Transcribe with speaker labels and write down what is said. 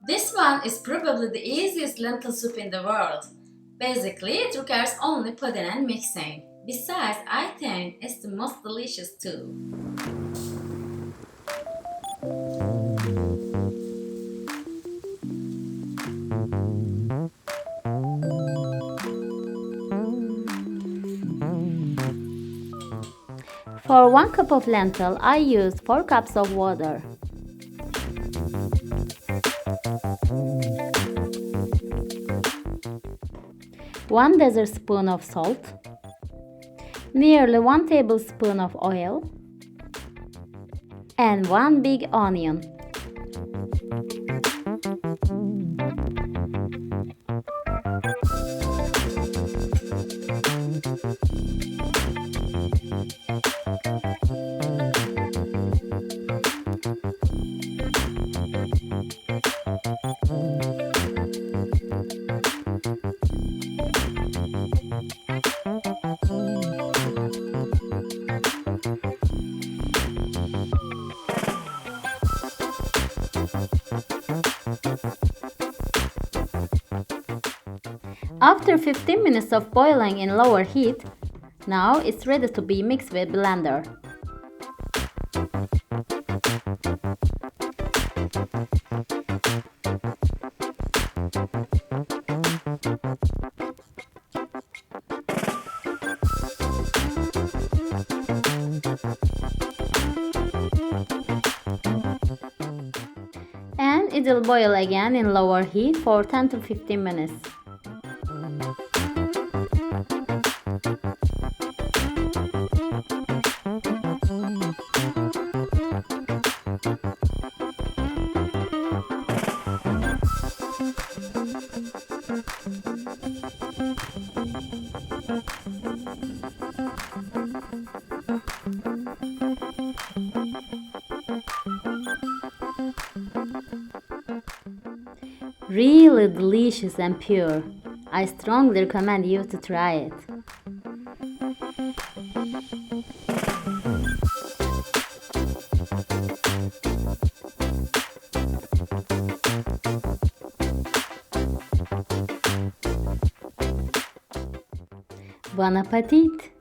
Speaker 1: This one is probably the easiest lentil soup in the world. Basically, it requires only pudding and mixing. Besides, I think it's the most delicious too.
Speaker 2: For 1 cup of lentil, I use 4 cups of water. One dessert spoon of salt, nearly 1 tablespoon of oil, and 1 big onion. After 15 minutes of boiling in lower heat, now it's ready to be mixed with blender. And it will boil again in lower heat for 10 to 15 minutes. Really delicious and pure. I strongly recommend you to try it. Bon appetit!